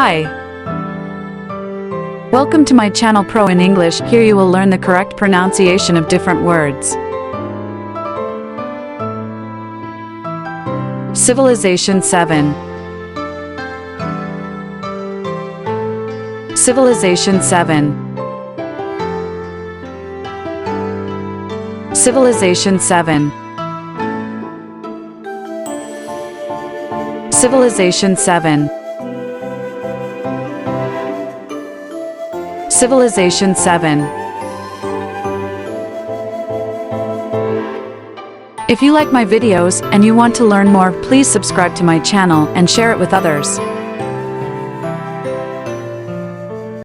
Hi! Welcome to my channel Pro in English. Here you will learn the correct pronunciation of different words. Civilization 7. Civilization 7. Civilization 7. Civilization 7. Civilization 7. If you like my videos and you want to learn more, please subscribe to my channel and share it with others.